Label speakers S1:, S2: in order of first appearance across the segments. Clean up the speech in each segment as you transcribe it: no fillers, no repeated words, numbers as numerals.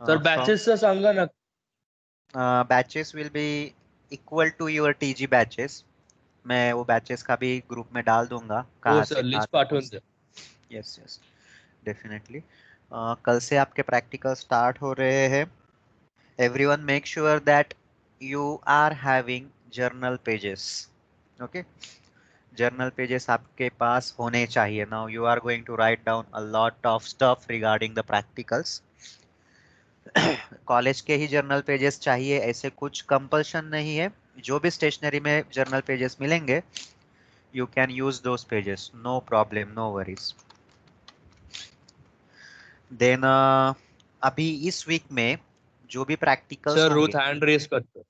S1: Sir बॅचेसचं सांगा ना.
S2: Batches will be equal to your TG batches. मैं वो बैचेस का भी ग्रुप में डाल दूंगा
S1: हो
S2: कहाँ
S1: सर,
S2: से कहाँ
S1: लिस्ट
S2: तक.
S1: पाठवून द्या.
S2: Yes yes definitely. कल से आपके प्रैक्टिकल स्टार्ट हो रहे हैं. Everyone make sure that you are having journal pages. Okay, journal pages आपके पास होने चाहिए. Now you are going to write down a lot of stuff regarding the practicals. College के ही जर्नल पेजेस चाहिए ऐसे कुछ कंपल्शन नहीं है. जो भी स्टेशनरी में जर्नल पेजेस मिलेंगे you can use those pages, no problem, no worries. Then अभी इस वीक में जो भी प्रैक्टिकल्स
S1: सर
S2: होंगे.
S1: रुथ हँड रेस करतो.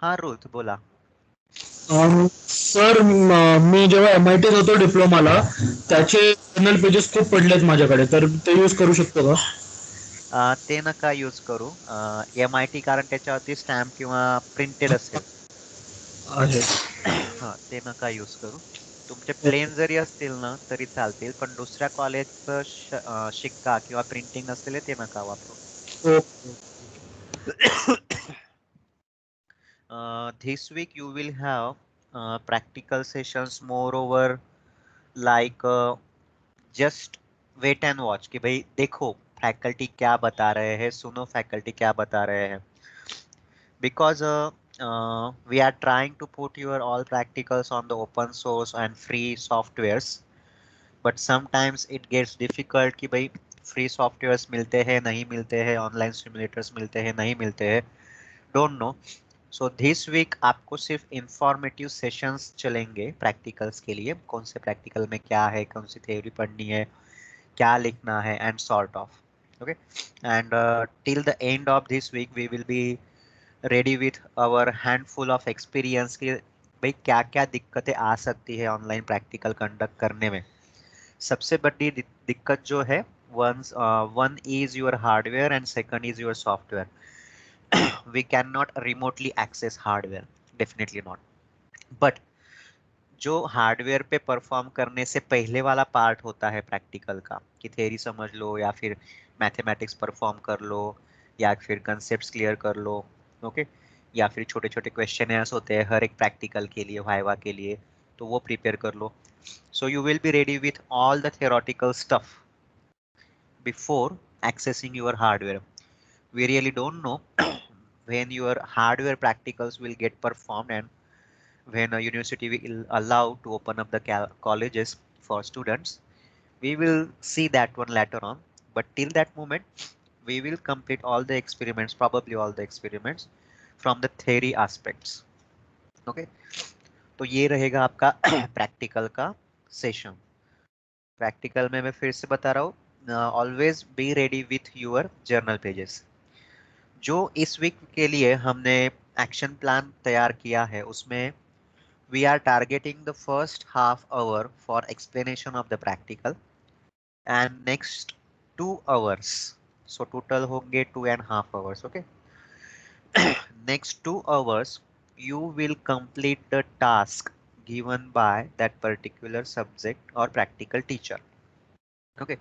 S2: हाँ रुथ बोला.
S3: सर मी जेव्हा MIT होतो डिप्लोमाला त्याचे जर्नल पेजेस खूप पडलेत माझ्याकडे, तर ते यूज करू शकतो का?
S2: ते नका यूज करू. MIT कारण त्याच्यावरती स्टॅम्प किंवा प्रिंटेड असेल.
S3: आहे.
S2: हा ते नका यूज करू. तुमचे प्लेन जरी असतील ना तरी चालतील, पण दुसऱ्या कॉलेजचं शिक्का किंवा प्रिंटिंग असलेले ते नका वापरू. This week you will have practical sessions moreover like just wait and watch कि भाई देखो फैकल्टी क्या बता रहे हैं, सुनो फैकल्टी क्या बता रहे हैं. Because we are trying to put your all practicals on the open source and free softwares, but sometimes it gets difficult कि भाई free softwares मिलते हैं नहीं मिलते हैं, online simulators मिलते हैं नहीं मिलते हैं, don't know. So this week आपको सिर्फ इंफॉर्मेटिव सेशंस चलेंगे प्रैक्टिकल्स के लिए. कौन से प्रैक्टिकल में क्या है, कौन सी थ्योरी पढ़नी है, क्या लिखना है and sort of. Okay, and till the end of this week we will be ready with our handful of experience कि भाई क्या क्या दिक्कतें आ सकती है ऑनलाइन प्रैक्टिकल कंडक्ट करने में. सबसे बड़ी दिक्कत जो है one is your hardware and second is your software. We cannot remotely access hardware, definitely not. But जो हार्डवेयर पे परफॉर्म करने से पहले वाला पार्ट होता है प्रैक्टिकल का कि थ्योरी समझ लो या फिर मैथमेटिक्स परफॉर्म कर लो या फिर कंसेप्ट्स क्लियर कर लो. ओके, या फिर छोटे छोटे क्वेश्चनर्स होते हैं हर एक प्रैक्टिकल के लिए, वाइवा के लिए, तो वो प्रिपेयर कर लो. So you will be ready with all the theoretical stuff before accessing your hardware. We really don't know when your hardware practicals will get performed and when a university will allow to open up the colleges for students. We will see that one later on, but till that moment we will complete all the experiments, probably all the experiments from the theory aspects. Okay, तो ये रहेगा आपका practical का session. Practical में मैं फिर से बता रहा हूँ, always be ready with your journal pages. जो इस वीक के लिए हमने एक्शन प्लान तैयार किया है उसमें we are targeting the first half hour for explanation of the practical and next 2 hours. So total होंगे 2.5 hours. Okay. Next 2 hours you will complete the task given by that particular subject or practical teacher. Okay.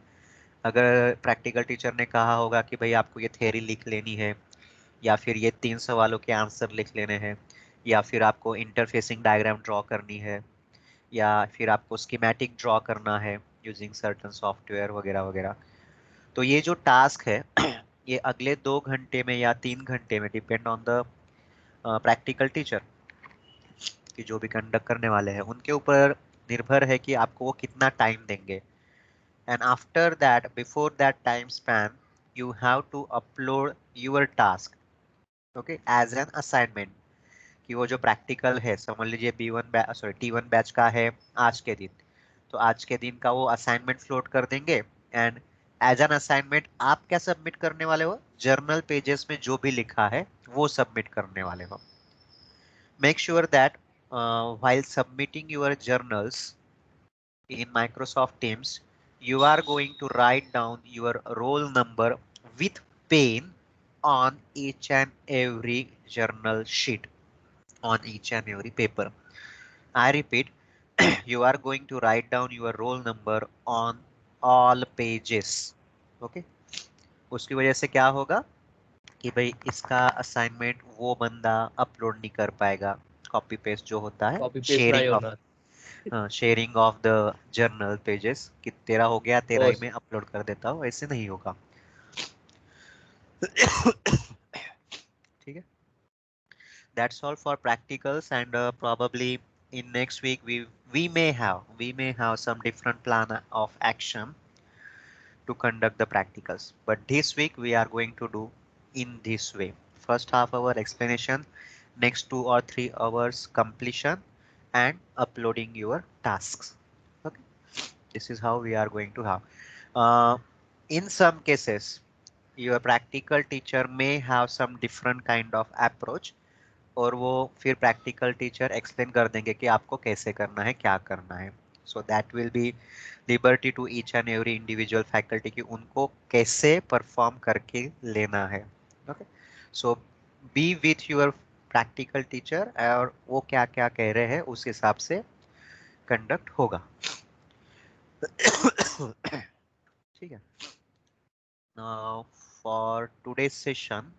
S2: अगर practical teacher ने कहा होगा कि भाई आपको ये theory लिख लेनी है या फिर ये 3 सवालों के आंसर लिख लेने हैं या फिर आपको इंटरफेसिंग डायग्राम ड्रॉ करनी है या फिर आपको स्कीमेटिक ड्रॉ करना है यूजिंग सर्टन सॉफ्टवेयर वगैरह वगैरह, तो ये जो टास्क है ये अगले 2 घंटे में या 3 घंटे में depend on the practical teacher कि जो भी कंडक्ट करने वाले हैं उनके ऊपर निर्भर है कि आपको वो कितना टाइम देंगे. And after that before that time span you have to upload your task. Okay, as an assignment कि वो जो प्रैक्टिकल है समझ लीजिए T1 बैच का है आज के दिन, तो आज के दिन का वो असाइनमेंट फ्लोट कर देंगे एंड एज एन असाइनमेंट आप क्या सबमिट करने वाले हो, जर्नल पेजेस में जो भी लिखा है वो सबमिट करने वाले हो. Make sure that while submitting your journals in Microsoft Teams you are going to write down your roll number with pen on each and every journal sheet, on each and every paper. I repeat, you are going to write down your roll number on all pages. Okay, उसकी वजह से क्या होगा कि भाई इसका assignment वो बंदा अपलोड नहीं कर पाएगा, कॉपी पेस्ट जो होता है,
S1: कॉपी पेस्ट नाही होणार.
S2: Sharing of the journal pages, कि तेरा हो गया तेरा
S1: हो
S2: ही मैं अपलोड कर देता हूँ, ऐसे नहीं होगा. ठीक है. That's all for practicals, and probably in next week we may have some different plan of action to conduct the practicals. But this week we are going to do in this way. First half hour explanation, next 2 or 3 hours completion and uploading your tasks. Okay, this is how we are going to have. In some cases, your practical teacher may have some different kind of approach, और वो फिर practical teacher explain कर देंगे कि आपको कैसे करना है, क्या करना है. So that will be liberty to each and every individual faculty कि उनको कैसे परफॉर्म करके लेना है. Okay, so be with your practical teacher और वो क्या क्या कह रहे हैं उस हिसाब से कंडक्ट होगा. ठीक है. Now for today's session,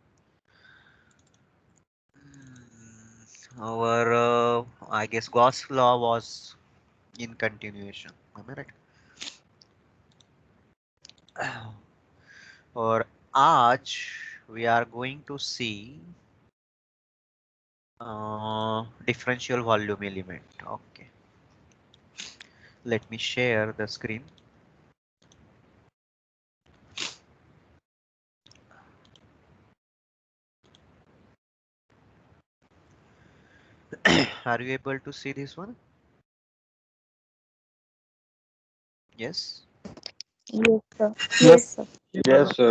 S2: our I guess Gauss law was in continuation. Am I right? और आज we are going to see differential volume element. Okay, let me share the screen. Are you able to see this one? Yes.
S4: Yes, sir. Yes, sir.
S5: Yes, sir.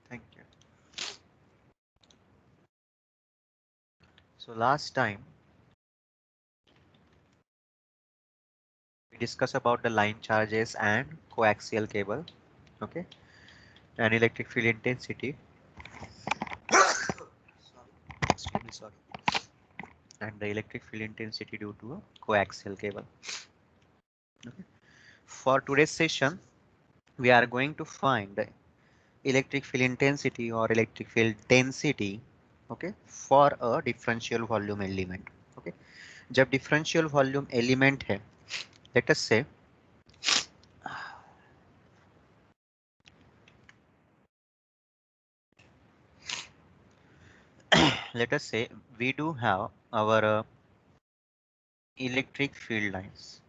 S2: Thank you. So last time we discussed about the line charges and coaxial cable. Okay, and electric field intensity. Extremely sorry. And the electric field intensity due to a coaxial cable. Okay. For today's session, we are going to find the electric field intensity or electric field density, okay, for a differential volume element. Okay, जब differential volume element है, let us say let us say we do have our electric field lines.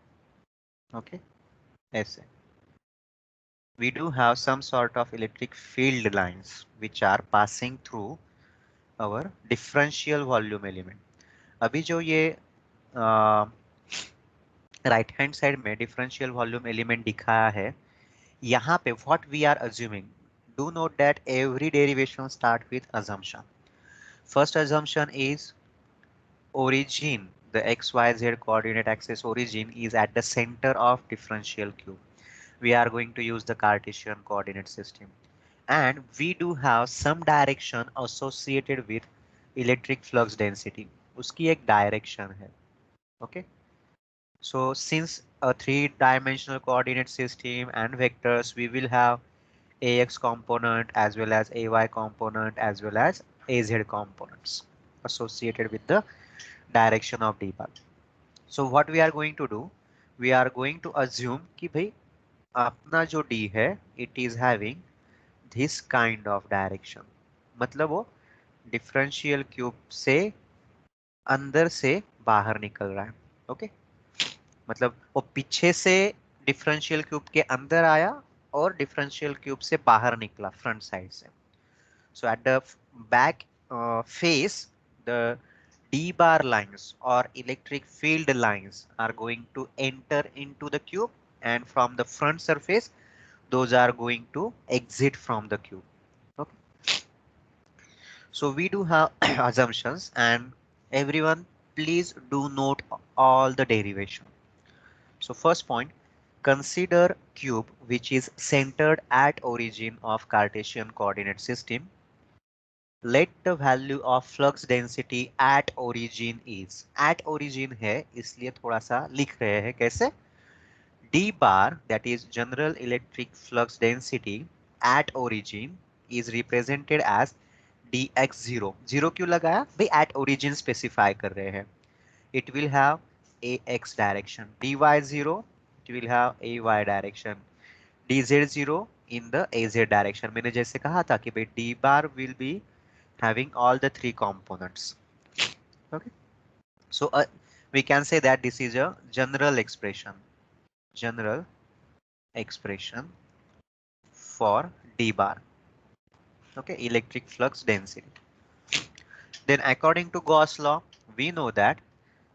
S2: Okay, ऐसे we do have some sort of electric field lines which are passing through our differential volume element. अभी जो ये right hand side में differential volume element दिखाया है, यहाँ पे what we are assuming, do note that every derivation start with assumption. First assumption is origin, the xyz coordinate axis origin is at the center of differential cube. We are going to use the Cartesian coordinate system, and we do have some direction associated with electric flux density. उसकी एक direction है. Okay, so since a three-dimensional coordinate system and vectors, we will have ax component as well as ay component as well as az components associated with the direction of d bar. So what we are going to do, we are going to assume कि भाई अपना जो d है, it is having this kind of direction. मतलब वो differential cube से अंदर से बाहर निकल रहा है. ओके, मतलब वो पीछे से डिफरेंशियल क्यूब के अंदर आया और डिफरेंशियल क्यूब से बाहर निकला फ्रंट साइड से. So at the back face the d bar lines or electric field lines are going to enter into the cube, and from the front surface those are going to exit from the cube. Okay, so we do have assumptions, and everyone please do note all the derivation. So first point, consider cube which is centered at origin of Cartesian coordinate system. Let the value of flux density at origin is, at origin है इसलिए थोड़ा सा लिख रहे हैं कैसे, d bar that is general electric flux density at origin is represented as dx0. 0 क्यों लगाया भाई? at origin specify कर रहे हैं. It will have ax direction. dy0 it will have ay direction. dz0 in the az direction. मैंने जैसे कहा था कि भाई d bar will be having all the three components. Okay, so we can say that this is a general expression for d bar. Okay, electric flux density. Then according to Gauss law, we know that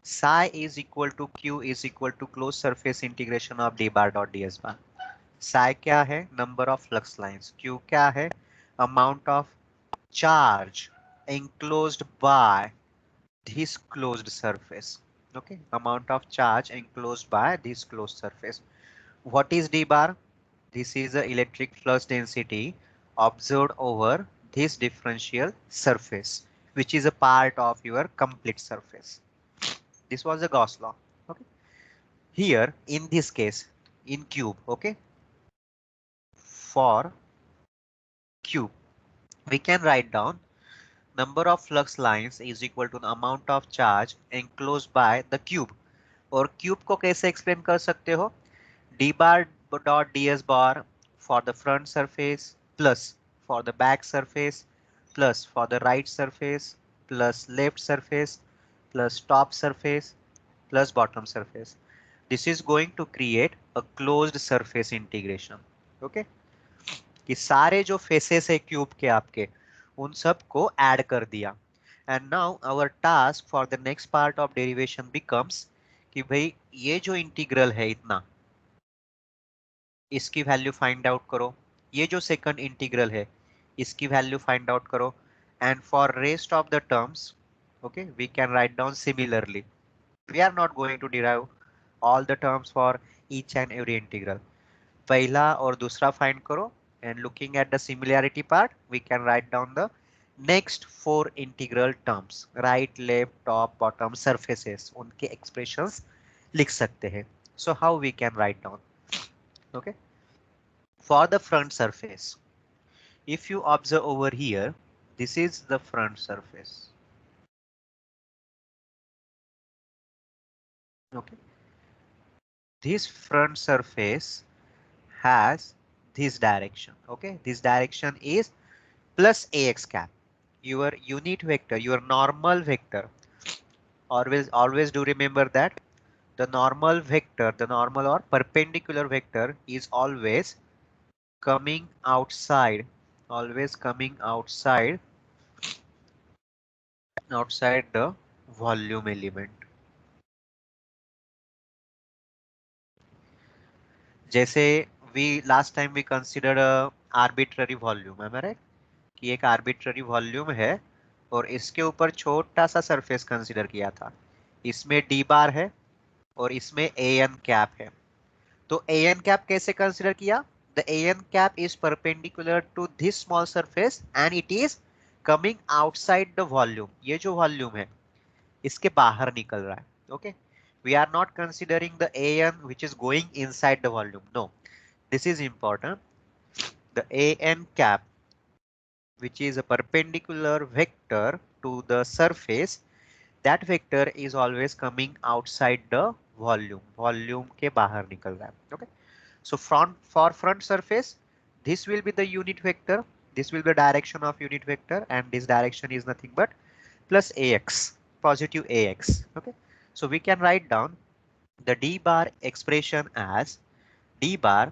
S2: psi is equal to q is equal to closed surface integration of d bar dot ds bar. Psi क्या है? Number of flux lines. Q क्या है? Amount of charge enclosed by this closed surface. Okay, amount of charge enclosed by this closed surface. What is d bar? This is the electric flux density observed over this differential surface, which is a part of your complete surface. This was the Gauss law. Okay, here in this case in cube, okay, for cube we can write down number of flux lines is equal to the amount of charge enclosed by the cube. और cube को कैसे explain कर सकते हो? d bar dot ds bar for the front surface plus for the back surface plus for the right surface plus left surface plus top surface plus bottom surface. This is going to create a closed surface integration. Okay, कि सारे जो faces है cube के आपके उन सब को add कर दिया. And now our task for the next part of derivation becomes कि भाई ये जो इंटीग्रल है इतना, इसकी वैल्यू फाइंड आउट करो. ये जो सेकंड इंटीग्रल है इसकी वैल्यू फाइंड आउट करो. And for rest of the terms, okay, we can write down similarly. We are not going to derive all the terms for each and every integral. पहला और दूसरा find करो. And looking at the similarity part, we can write down the next four integral terms. Right, left, top, bottom, surfaces. उनके expressions लिख सकते हैं. So how we can write down? Okay. For the front surface, if you observe over here, this is the front surface. Okay. This front surface has this direction. Okay, this direction is plus ax cap, your unit vector, your normal vector. Always do remember that the normal vector, the normal or perpendicular vector is always coming outside, outside the volume element. जैसे last time we considered a arbitrary volume, am I right? कि एक arbitrary volume है और इसके ऊपर छोटा सा surface consider किया था. इसमें d bar है और इसमें an cap है. तो an cap कैसे consider किया? The an cap is perpendicular to this small surface and it is coming outside the volume. ये जो volume है इसके बाहर निकल रहा है. Okay, we are not considering the an which is going inside the volume. No. This is important. The an cap, which is a perpendicular vector to the surface, that vector is always coming outside the volume. Volume के बाहर निकल रहा है. Okay. So for front surface, this will be the unit vector. This will be the direction of unit vector, and this direction is nothing but plus ax, positive ax. Okay. So we can write down the d bar expression as d bar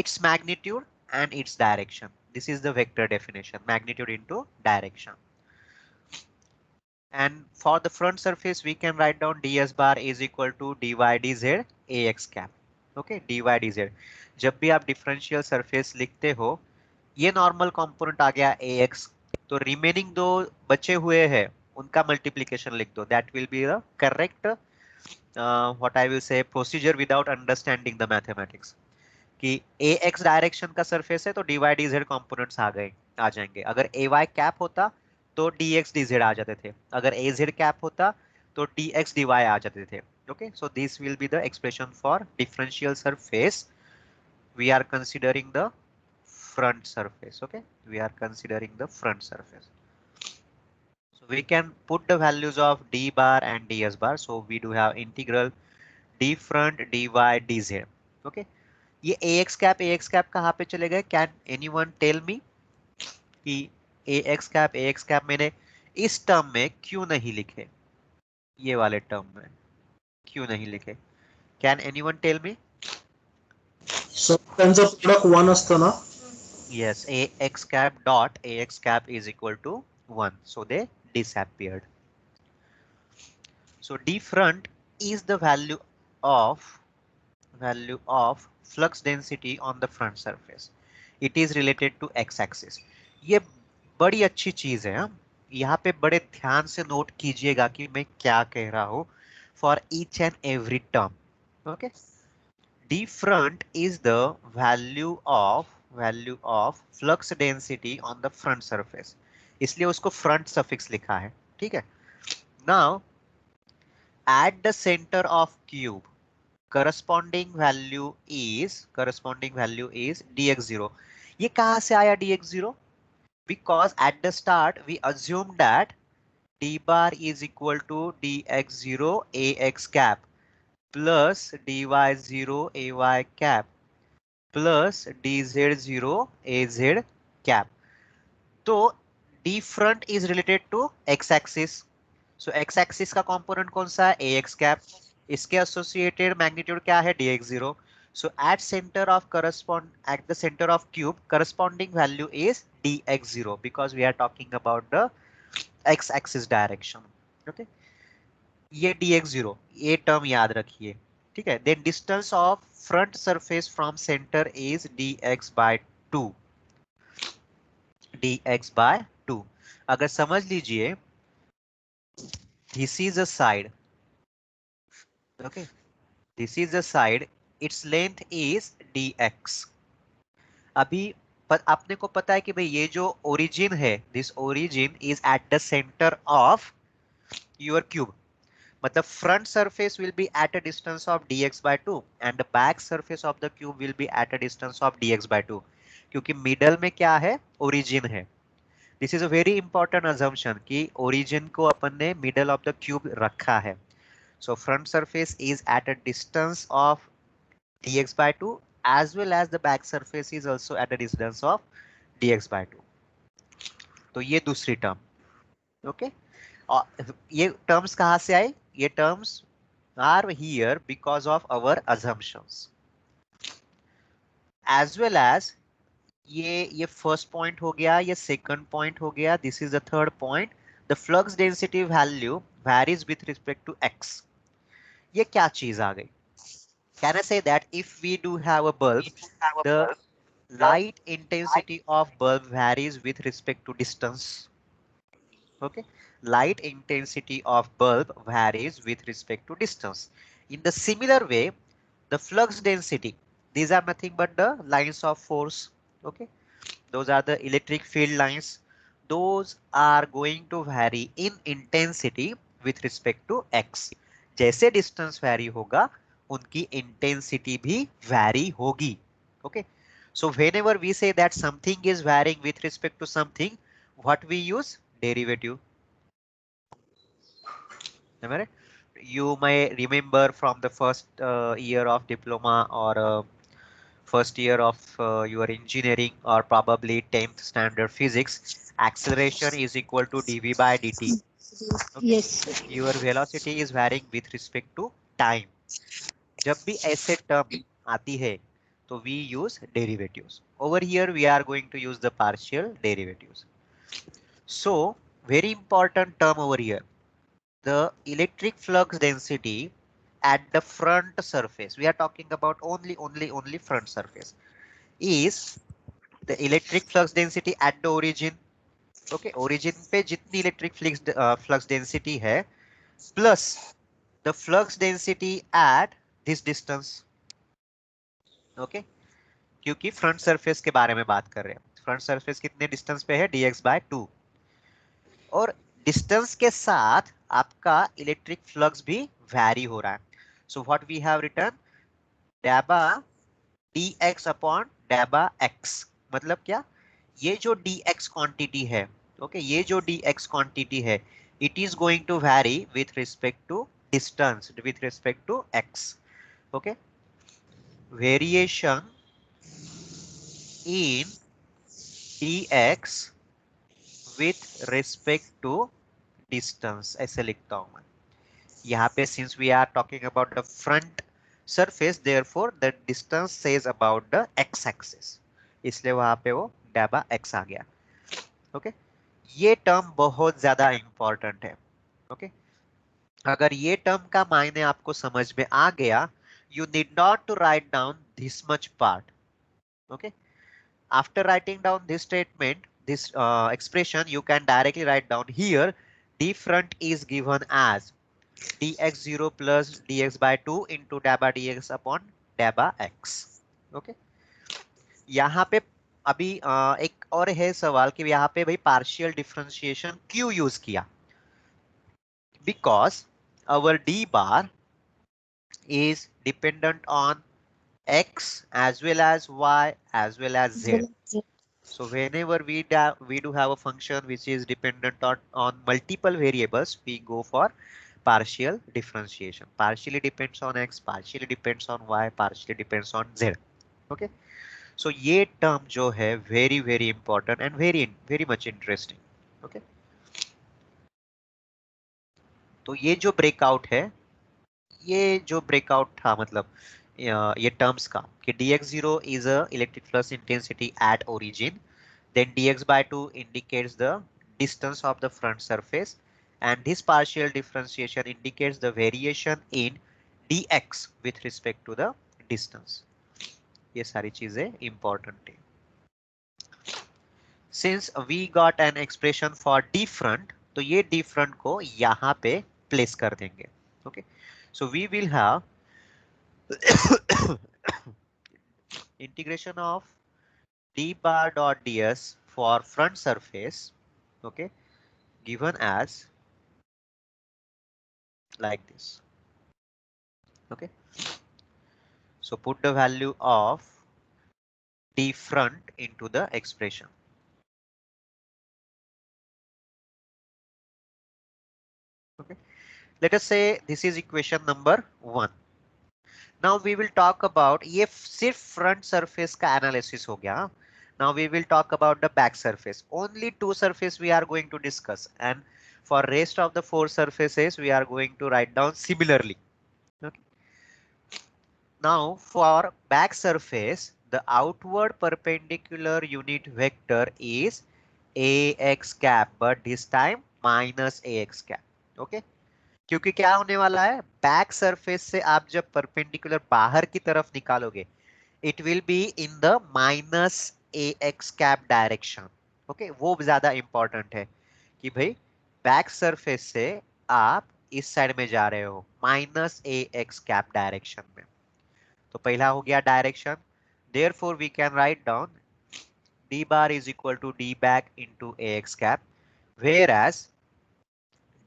S2: its magnitude and its direction. This is the vector definition, magnitude into direction. And for the front surface, we can write down ds bar is equal to dy dz ax cap. Okay, dy dz. जब भी आप differential surface लिखते हो, ये normal component आ गया ax, तो remaining दो बचे हुए हैं उनका multiplication लिख दो. That will be the correct what I will say procedure without understanding the mathematics. कि ax डायरेक्शन का सरफेस है तो dy dz कंपोनेंट्स आ जाएंगे. अगर ay कैप होता तो dx dz आ जाते थे. अगर az कैप होता तो dx dy आ जाते थे. Okay, so this will be the expression for differential surface. We are considering the front surface. Okay, we are considering the front surface. So we can put the values of d bar and ds bar. So we do have integral d front dy dz. Okay, ये ax cap कहाँ पे चले गए? Can anyone tell me कि ax cap मैंने इस term में क्यों नहीं लिखे? ये वाले टर्म में क्यों नहीं लिखे? Can anyone tell me?
S3: Sir त्यांचं प्रोडक्ट 1 असतं ना.
S2: Yes, ax cap dot ax cap is equal to 1. So they disappeared. So d front is the value of flux density on the front surface. It is related to x axis. ये बड़ी अच्छी चीज है. यहाँ पे बड़े ध्यान से नोट कीजिएगा कि मैं क्या कह रहा हूँ for each and every term. Okay, d front is the value of flux density on the front surface. इसलिए उसको front suffix लिखा है. ठीक है. Now at the center of cube corresponding value is dx0. ये कहाँ से आया dx0? Because at the start we assumed that d bar is equal to dx0 ax cap plus dy0 ay cap plus dz0 az cap. तो d front is related to x axis. So x axis का component कौन सा है? ax cap. इसके associated magnitude क्या है? dx0. So at the center of cube corresponding value is dx0 because we are talking about the x axis direction. Okay, ये dx0 ये term याद रखिए. ठीक है. Then distance of front surface from center is dx by 2. dx by 2. अगर समझ लीजिए this is a side. Okay, this is a side. Its length is dx. अभी आपने को पता है कि भाई ये जो origin है, this origin is at the center of your cube. मतलब front surface will be at a distance of dx by 2 and the back surface of the cube will be at a distance of dx by 2. क्योंकि middle में क्या है? origin है. This is a very important assumption कि origin को अपन ने middle of the cube रखा है. So front surface is at a distance of dx by 2 as well as the back surface is also at a distance of dx by 2. तो ये दूसरी term. Okay, और ये terms कहाँ से आए? ये terms are here because of our assumptions as well as ये first point हो गया, ये second point हो गया, this is the third point. The flux density value varies with respect to x. ये क्या चीज आ गई? Can I say that if we do have a bulb, the light intensity of bulb varies with respect to distance. Okay, light intensity of bulb varies with respect to distance. In the similar way, the flux density, these are nothing but the lines of force. Okay, those are the electric field lines. Those are going to vary in intensity with respect to x. जैसे distance vary होगा, उनकी intensity भी vary होगी. Okay, so whenever we say that something is varying with respect to something, what we use? Derivative. Am I right? You may remember from the first year of diploma or first year of your engineering or probably 10th standard physics, acceleration is equal to dv by dt. Okay?
S4: Yes.
S2: Your velocity is varying with respect to time. जब भी ऐसे term आती है तो we use derivatives. Over here we are going to use the partial derivatives. So very important term over here, the electric flux density at the front surface, we are talking about only front surface, is the electric flux density at the origin. Okay, origin पे जितनी electric flux density है plus the flux density at this distance. Okay, क्योंकि front surface के बारे में बात कर रहे हैं. Front surface कितने distance पे है? dx by 2. और distance के साथ आपका electric flux भी vary हो रहा है. So what we have written? Dabba dx upon dabba x. मतलब क्या, ये जो dx क्वांटिटी है, ओके, ये जो dx क्वांटिटी है, it is going to vary with respect to distance, with respect to x, okay. Variation in dx with respect to distance, ऐसे लिखता हूं मैं यहाँ पे. Since we are talking about the front surface, therefore the distance says about the x axis, इसलिए वहां पे वो डेबा x आ गया. ओके, ये टर्म बहुत ज्यादा इंपॉर्टेंट है. ओके, अगर ये टर्म का मायने आपको समझ में आ गया, you need not to write down this much part. Okay, after writing down this statement, this expression, you can directly write down here d front is given as dx0 plus dx by 2 into dabba dx upon dabba x. Okay, यहाँ पे अभी एक और है सवाल कि यहाँ पे भाई पार्शियल डिफरेंशिएशन क्यों यूज किया. Because our d bar is dependent on x as well as y as well as z. So whenever we do have a function which is dependent on multiple variables, we go for partial differentiation. Partially depends on x, partially depends on y, partially depends on z. Okay. So ये term जो है very very important and very much interesting. Okay. तो ये जो breakout है, ये जो breakout था मतलब ये terms का कि dx0 is a electric flux intensity at origin. Then dx by 2 indicates the distance of the front surface, and this partial differentiation indicates the variation in dx with respect to the distance. ये सारी चीजें important है. Since we got an expression for d front, तो ये d front को यहाँ पे place कर देंगे. Okay, so we will have integration of d bar dot ds for front surface, okay, given as like this. Okay, so put the value of d front into the expression. Okay, let us say this is equation number 1. Now we will talk about, ये सिर्फ front surface का analysis हो गया. Now we will talk about the back surface. Only 2 surface we are going to discuss, and for rest of the 4 surfaces we are going to write down similarly. Okay. Now for back surface, the outward perpendicular unit vector is ax cap, but this time minus ax cap. Okay, क्योंकि क्या होने वाला है, back surface से आप जब perpendicular बाहर की तरफ निकालोगे, it will be in the minus ax cap direction. Okay, वो ज्यादा इंपॉर्टेंट है कि भाई बैक सरफेस से आप इस साइड में जा रहे हो माइनस ax cap डायरेक्शन में. तो पहला हो गया direction. Therefore we can write down d bar is equal to d back into ax cap, whereas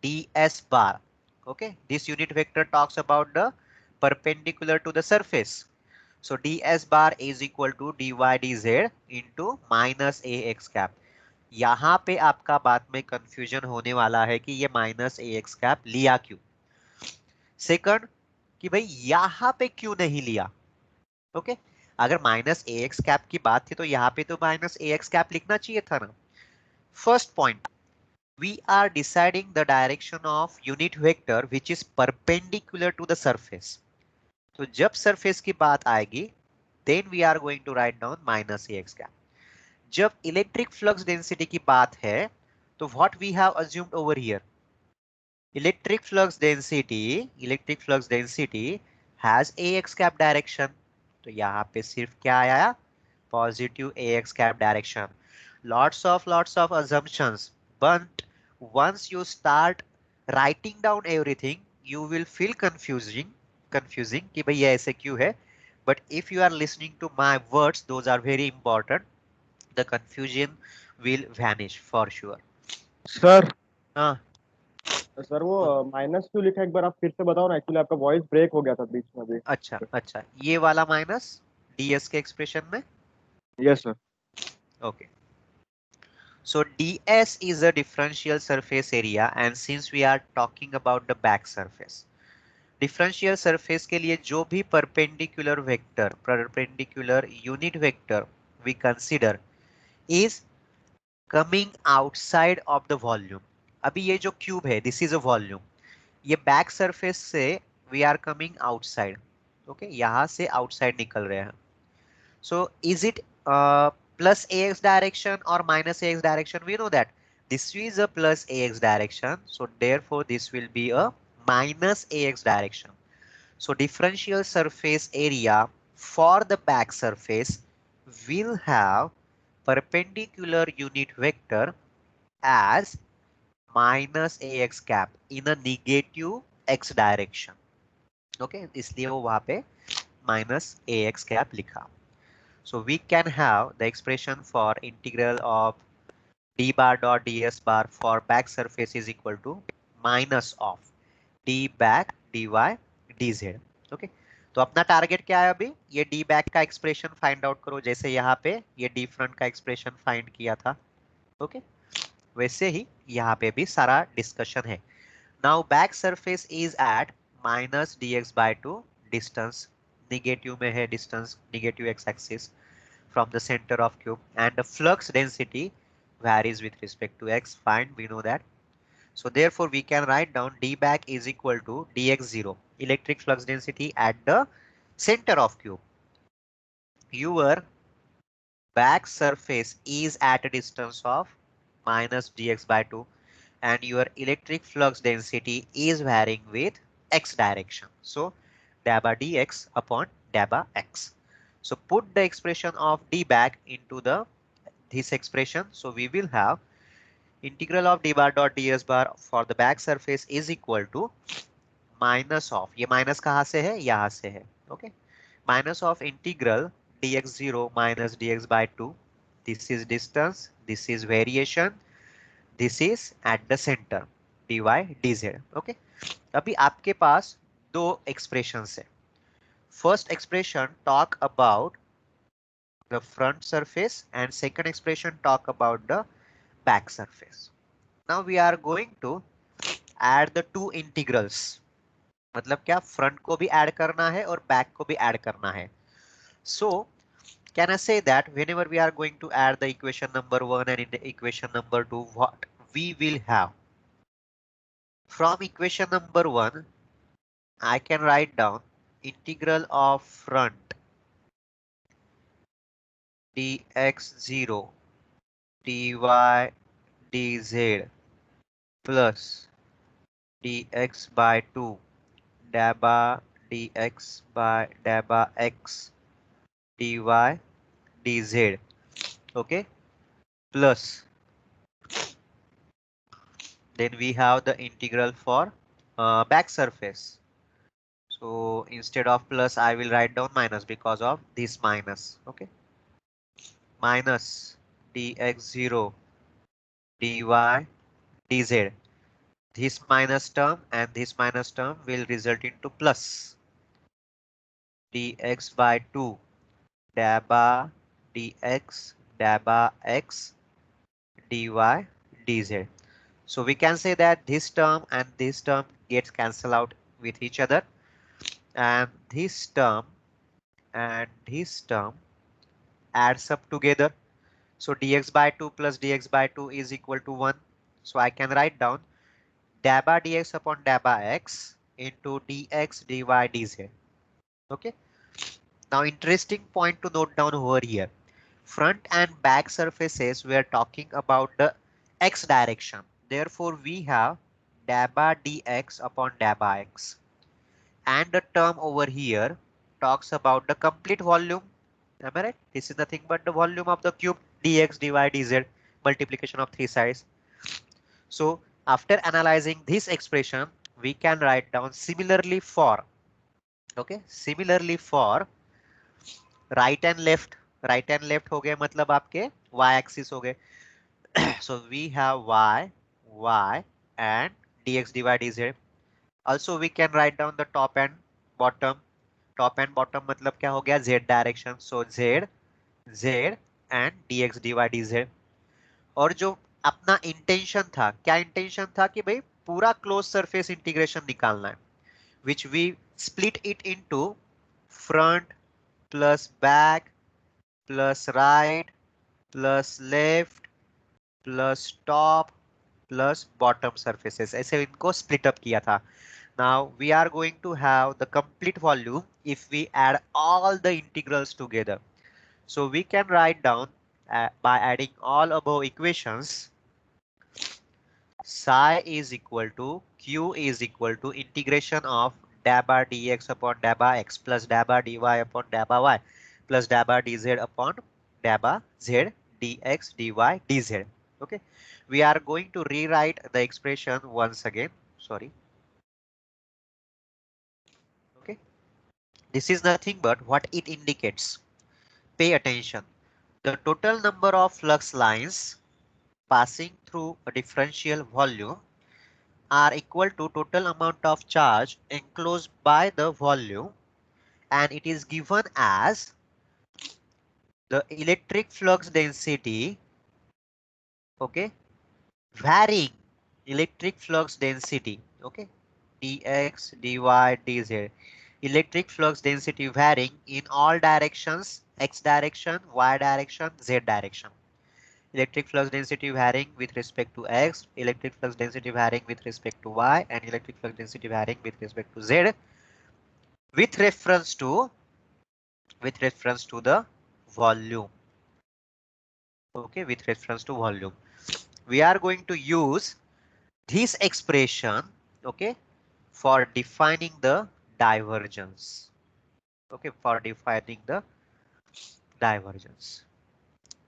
S2: ds bar, okay, this unit vector talks about the perpendicular to the surface. So ds bar is equal to dy dz into minus ax cap. यहाँ पे आपका बाद में confusion होने वाला है कि ये माइनस ax cap लिया क्यों. सेकंड कि भाई यहाँ पे क्यों नहीं लिया. ओके, अगर माइनस ax cap की बात थी तो यहाँ पे तो माइनस ax cap लिखना चाहिए था ना. First point, we are deciding the direction of unit vector which is perpendicular to the surface. तो जब surface की बात आएगी, then we are going to write down minus ax cap. जब electric flux density की बात है, तो what we have assumed over here, electric flux density has ax cap direction. तो यहाँ पे सिर्फ क्या आया, positive ax cap direction. Lots of assumptions, but once you start writing down everything, you will feel confusing कि भाई ये ऐसे क्यों है. But if you are listening to my words, those are very important. The confusion will vanish for sure.
S5: Sir
S2: हाँ,
S5: sir वो minus क्यों लिखा है, एक बार आप फिर से बताओ ना. एक्चुअली आपका वॉइस ब्रेक हो गया था बीच में अभी.
S2: अच्छा, ये वाला माइनस ds के एक्सप्रेशन में.
S5: Yes sir.
S2: Okay. So ds is a differential surface area, and since we are talking about the back surface, differential surface के लिए जो भी perpendicular unit vector we consider is coming outside of the volume. अभी ये जो cube है, this is a volume, ये back surface से we are coming outside. Okay, यहां से आउटसाइड निकल रहे हैं. So is it plus ax direction और minus ax direction? We know that this is a plus ax direction, so therefore this will be a minus ax direction. So differential surface area for the back surface will have perpendicular unit vector as minus ax cap in a negative x direction. Okay, इसलिए वो वहां पे minus ax cap लिखा. So we can have the expression for integral of d bar dot ds bar for back surface is equal to minus of d back dy dz. Okay, तो अपना target क्या है अभी? ये D back का expression find out करो, जैसे यहाँ पे ये डी फ्रंट का एक्सप्रेशन फाइंड किया था. ओके, वैसे ही यहाँ पे भी सारा डिस्कशन है. Now back surface is at minus dx by 2, distance negative में है, distance negative x axis from the centre of cube, and the flux density varies with respect to x. Fine, we know that. So therefore we can write down d back is equal to dx0, electric flux density at the center of cube. Your back surface is at a distance of minus dx by 2, and your electric flux density is varying with x direction. So dabba dx upon dabba x. So put the expression of d back into this expression. So we will have integral of d bar dot ds bar for the back surface is equal to minus of, ये minus कहाँ से है? यहाँ से है. Okay, minus of integral dx0 minus dx by 2. This is distance, this is variation, this is at the center dy dz. Okay, अभी आपके पास दो एक्सप्रेशंस है. First expression talk about the front surface and second expression talk about the back surface. Now we are going to add the two integrals. मतलब क्या, front को भी add करना है और बैक को भी ऐड करना है. So can I say that whenever we are going to add the equation number 1 and in the equation number 2, what we will have? From equation number 1, I can write down integral of front dx0 dy dz plus dx by 2 dabba dx by dabba x dy dz. Okay, plus then we have the integral for back surface. So instead of plus I will write down minus because of this minus. Okay, minus dx0 dy dz. This minus term and this minus term will result into plus dx by 2 dabba dx dabba x dy dz. So we can say that this term and this term gets cancelled out with each other, and this term and this term adds up together. So dx by 2 plus dx by 2 is equal to 1. So I can write down dabba dx upon dabba x into dx dy dz. Okay, now interesting point to note down over here. Front and back surfaces, we are talking about the x direction. Therefore we have dabba dx upon dabba x, and the term over here talks about the complete volume. Am I right? This is nothing but the volume of the cube dx dy dz, multiplication of three sides. So after analyzing this expression, we can write down similarly for, okay, similarly for right and left. Right and left हो गए मतलब आपके y axis हो गए. So we have y and dx dy dz. Also we can write down the top and bottom. Top and bottom मतलब क्या हो गया? Z direction. So z and dx dy dz। और जो अपना इंटेंशन था, क्या इंटेंशन था कि भाई पूरा क्लोज सरफेस इंटीग्रेशन निकालना है, which we split it into front plus back plus right plus left plus top plus bottom surfaces, ऐसे इनको स्प्लिट अप किया था। Now we are going to have the complete volume if we add all the integrals together. So we can write down by adding all above equations, psi is equal to q is equal to integration of dA bar dx upon dA bar x plus dA bar dy upon dA bar y plus dA bar dz upon dA bar z dx dy dz. Okay, we are going to rewrite the expression once again. Sorry. Okay, this is nothing but what it indicates. Pay attention. The total number of flux lines passing through a differential volume are equal to total amount of charge enclosed by the volume, and it is given as the electric flux density, okay, varying electric flux density, okay, dx dy dz, electric flux density varying in all directions, x direction, y direction, z direction. Electric flux density varying with respect to x, electric flux density varying with respect to y, and electric flux density varying with respect to z, with reference to the volume. Okay, with reference to volume, we are going to use this expression, okay, for defining the divergence. Okay, for defining the divergence.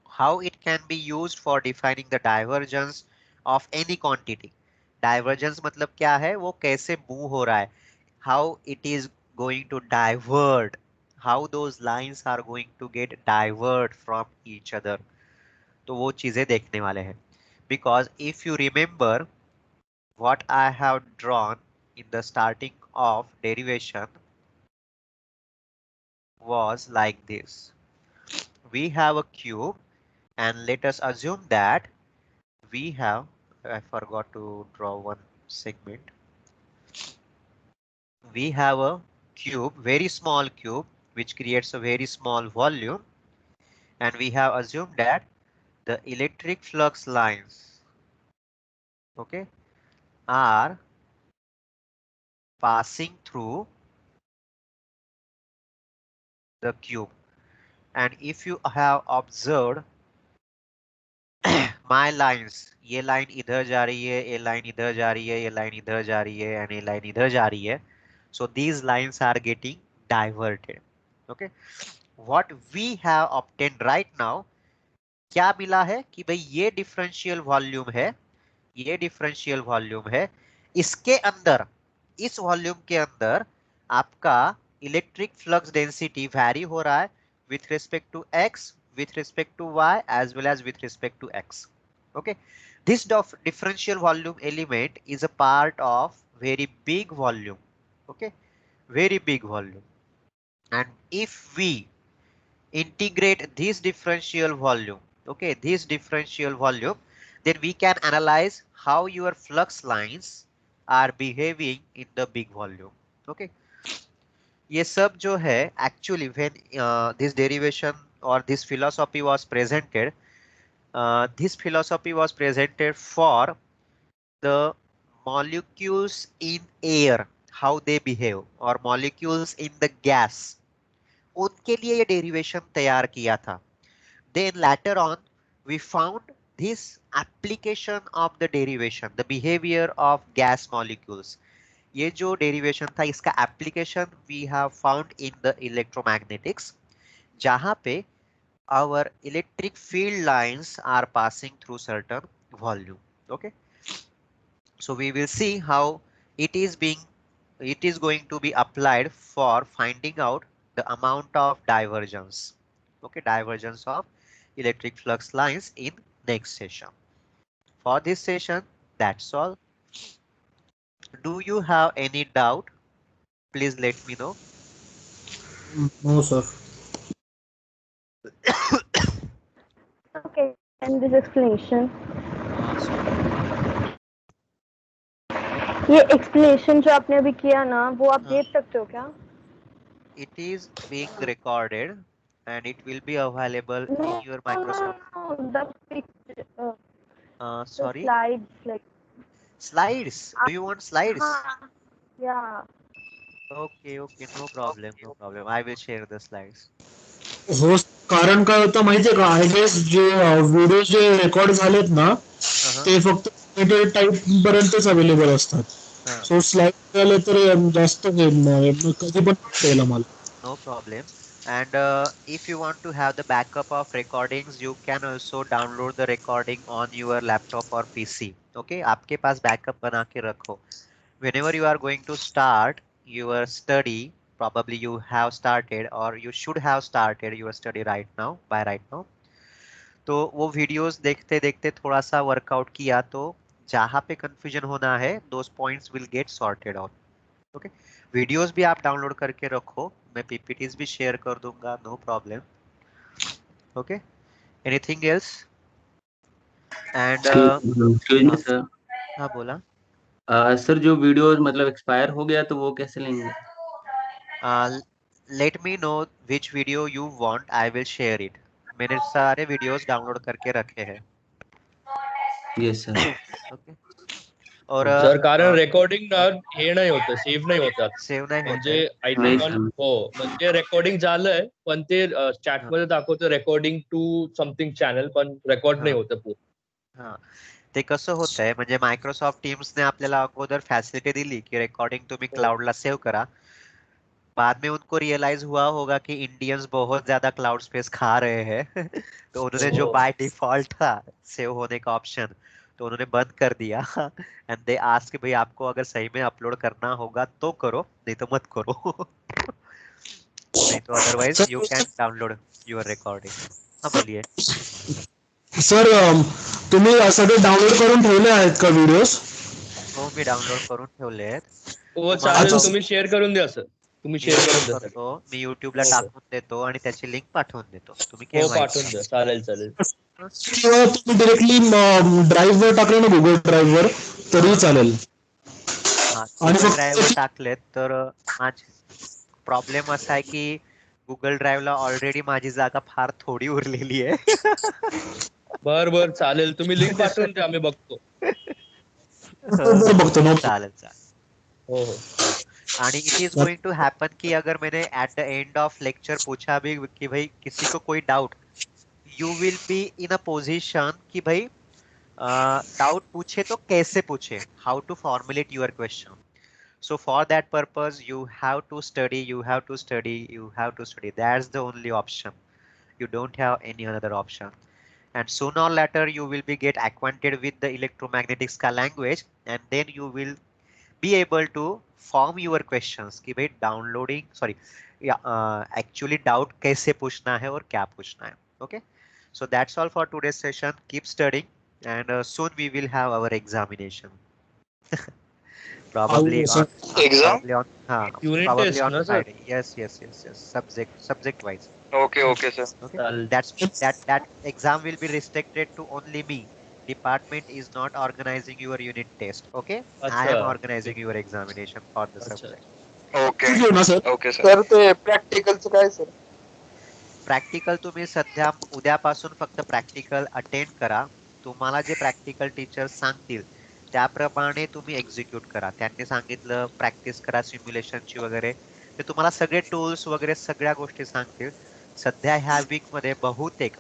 S2: How it can be used for defining the divergence of any quantity. Divergence मतलब क्या है, वो कैसे move हो रहा है, how it is going to divert, how those lines are going to get divert from each other. तो वो चीजें देखने वाले हैं. Because if you remember what I have drawn in the starting of derivation was like this. We have a cube, and let us assume that we have, I forgot to draw one segment. We have a cube, very small cube, which creates a very small volume, and we have assumed that the electric flux lines, okay, are passing through the cube. And if you have observed my lines, ये line इधर जा रही है, ये line इधर जा रही है, ये लाइन इधर जा रही है, and ये लाइन इधर जा रही है. So these lines are getting diverted. Okay, what we have obtained right now, क्या मिला है कि भाई ये डिफरेंशियल वॉल्यूम है, ये डिफरेंशियल वॉल्यूम है, इसके अंदर, इस वॉल्यूम के अंदर आपका इलेक्ट्रिक फ्लक्स डेंसिटी वैरी हो रहा है with respect to x, with respect to y, as well as with respect to x. Okay, this differential volume element is a part of very big volume. Okay, very big volume. And if we integrate this differential volume, okay, this differential volume, then we can analyze how your flux lines are behaving in the big volume. Okay, ये सब जो है actually when this derivation or this philosophy was presented, this philosophy was presented for the molecules in air, how they behave, or molecules in the gas, उनके लिए ये derivation तैयार किया था. Then later on we found this application of the derivation, the behavior of gas molecules. ये जो derivation था इसका application we have found in the electromagnetics, जहां पे our electric field lines are passing through certain volume. Okay, so we will see how it is going to be applied for finding out the amount of divergence. Okay, divergence of electric flux lines in next session. For this session, that's all. Do you have any doubt? Please let me know.
S3: No, sir.
S4: Can this explanation?
S2: sorry.
S4: ये explanation जो आपने अभी किया ना वो आप
S2: हाँ.
S4: देख सकते हो क्या?
S2: It is being recorded and it will be available in
S4: No,
S2: your
S4: no,
S2: Microsoft.
S4: no, no. The picture, the
S2: Sorry,
S4: slides like.
S2: slides. Do you want slides?
S4: हाँ, yeah.
S2: Okay, okay, no problem, no problem. I will share the slides.
S3: हो, कारण काय होतं माहितीये का, I guess जे video जे record झालेत ना
S2: Uh-huh.
S3: ते फक्त टाईप पर्यंतच अवेलेबल असतात.
S2: Uh,
S3: सो स्लाइड झाले तर जास्त कधी पण येईल आम्हाला.
S2: no problem. And if you want to have the backup of recordings, you can also download the recording on your laptop or PC. Okay, आपके पास backup बना के रखो. Whenever you are going to start your study, probably you have started or you should have started your study right now, by right now. तो वो videos देखते देखते थोड़ा सा वर्कआउट किया तो जहाँ पे कंफ्यूजन होना है those points will get sorted out. Okay, videos भी आप डाउनलोड करके रखो, मैं पीपीटीज भी शेयर कर दूंगा, no problem. Okay, anything else? And
S6: excuse me sir.
S2: हाँ बोला.
S6: सर जो वीडियो मतलब एक्सपायर हो गया तो वो कैसे लेंगे?
S2: Let me know which video you want, I will share it. मैंने सारे वीडियोस डाउनलोड करके रखे हैं.
S6: Yes sir.
S2: ओके, और
S1: सर कारण रेकॉर्डिंग ना हे नाही होत, सेव्ह नाही होतात.
S2: सेव्ह नाही
S1: म्हणजे
S2: होत
S1: आय
S2: आहे.
S1: थिंक
S6: नाही
S1: ऑन
S6: सर.
S1: हो म्हणजे रेकॉर्डिंग झालंय पण ते चॅट मध्ये दाखवतं रेकॉर्डिंग टू समथिंग चॅनल पण रेकॉर्ड नाही होत पूर्ण.
S2: हा, ते कसं होतंय म्हणजे मायक्रोसॉफ्ट टीम्सने आपल्याला अगोदर फॅसिलिटी दिली की रेकॉर्डिंग तुम्ही क्लाउडला सेव्ह करा. बाद में उनको रियलाइज हुआ होगा कि इंडियंस बहुत ज्यादा क्लाउड स्पेस खा रहे हैं तो उन्होंने जो बाय डिफॉल्ट था सेव होने का ऑप्शन तो उन्होंने बंद कर दिया. एंड दे आस्क कि भाई आपको अगर सही में अपलोड करना होगा तो करो, नहीं तो मत करो. नहीं तो otherwise you can download your recording. हाँ बोलिए.
S3: सर तुम्ही सगळे डाउनलोड करून ठेवले आहेत का व्हिडिओज?
S2: हो, मी डाउनलोड करून ठेवले आहेत.
S1: हो
S2: तुम्हाला
S1: चालेल,
S3: अच्छा.
S1: तुम्ही शेअर करून द्या सर. तुम्ही
S2: मी
S1: शेअर
S2: शेअर
S1: करून द्या सर.
S2: करतो, मी युट्यूबला
S1: हो,
S2: टाकून देतो आणि त्याची लिंक पाठवून देतो, तुम्ही
S1: हो
S2: केव्हाही
S1: पाठवून द्या. चालेल चालेल.
S3: किंवा तुम्ही डिरेक्टली ड्राईव्ह वर टाकले ना गुगल ड्राईव्ह वर तरी चालेल.
S2: हा,
S3: आणि
S2: गुगल
S3: फक्त
S2: ड्राईव्हवर टाकलेत तर माझी प्रॉब्लेम असा आहे की गुगल ड्राईव्हला ऑलरेडी माझी जागा फार थोडी उरलेली आहे.
S1: बर बर चालेल, तुम्ही लिंक पाठवून द्या, आम्ही बघतो.
S3: बघतो ना.
S2: चालेल चालेल.
S1: हो हो.
S2: आणि it is going to happen कि अगर मैंने at the end of lecture पूछा भी कि भाई किसी को कोई doubt, you will be in a position कि भाई डाउट पूछे तो कैसे पूछे, how to formulate your question. So for that purpose, you have to study, you have to study, you have to study. That's the only option. You don't have any other option. And sooner or later, you will be get acquainted with the electromagnetic language, and then you will be able to form your questions. कि भाई downloading, sorry, yeah, actually doubt कैसे पूछना है और क्या पूछना है. Okay. So that's all for today's session. Keep studying, and soon we will have our examination. Probably on
S7: Exam?
S2: probably on
S1: Unit
S2: probably
S1: test
S2: on
S1: ना sir?
S2: Friday. Yes. Subject wise.
S7: Okay, sir.
S2: Okay.
S1: चालेल.
S2: That exam will be restricted to only me. Department is not organizing your unit test. Okay. I am
S1: अच्छा.
S2: organizing your examination for the
S1: अच्छा.
S2: subject.
S7: Okay.
S3: घेऊ ना sir.
S7: Okay, sir.
S5: Sir ते प्रॅक्टिकलचं काय sir?
S2: Practical तुम्ही सध्या उद्यापासून फक्त प्रॅक्टिकल अटेंड करा. तुम्हाला जे प्रॅक्टिकल टीचर सांगतील त्याप्रमाणे तुम्ही एक्झिक्यूट करा. त्यांनी सांगितलं प्रॅक्टिस करा सिम्युलेशनची वगैरे, ते तुम्हाला सगळे टूल्स वगैरे सगळ्या गोष्टी सांगतील. सध्या ह्या वीक मध्ये बहुतेक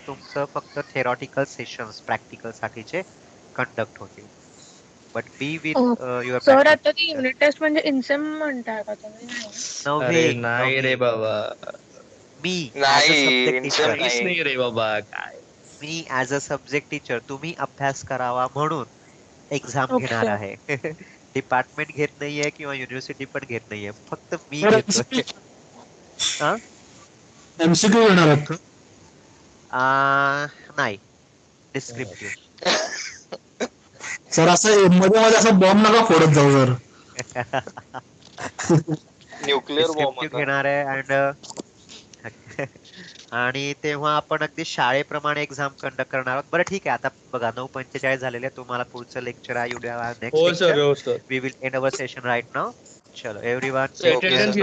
S2: तुमचं फक्त थेरॉटिकल सेशन्स प्रॅक्टिकल साठीचे कंडक्ट होतील. But B with your
S8: sir आता ती
S2: प्रॅक्टिस.
S8: युनिट टेस्ट म्हणजे इन्सेम म्हणताय का तुम्ही?
S1: अरे नाही रे बाबा,
S2: मी ऍज अ
S7: नाही,
S2: सब्जेक्ट
S7: इन्सेम
S2: टीचर,
S1: काहीच नाही रे बाबा. काय
S2: मी ऍज अ सब्जेक्ट टीचर तुम्ही अभ्यास करावा म्हणून एक्झाम घेणार
S8: ओके.
S2: आहे. डिपार्टमेंट घेत नाहीये किंवा युनिव्हर्सिटी पण घेत नाहीये, फक्त मी
S3: सर
S2: घेतोय. हा?
S3: एमसीक्यू येणार आहेत का?
S2: नाही, डिस्क्रिप्टिव्ह.
S3: सर असं मध्ये मध्ये असं बॉम्ब नका फोडत जाऊ सर.
S7: न्यूक्लिअर बॉम्ब
S2: डिस्क्रिप्टिव्ह घेणार आहे. अँड आणि तेव्हा आपण अगदी शाळेप्रमाणे एक्झाम कंडक्ट करणार आहोत. बरं ठीक आहे, आता बघा 9:45 झालेले आहे. तुम्हाला पुढचं लेक्चर आहे. यू नेक्स्ट
S1: हो सर
S2: लेक्चर.
S1: हो sir
S2: we will end our session right now. चलो एव्हरीवन.
S7: Okay, sir.
S1: अटेंडन्स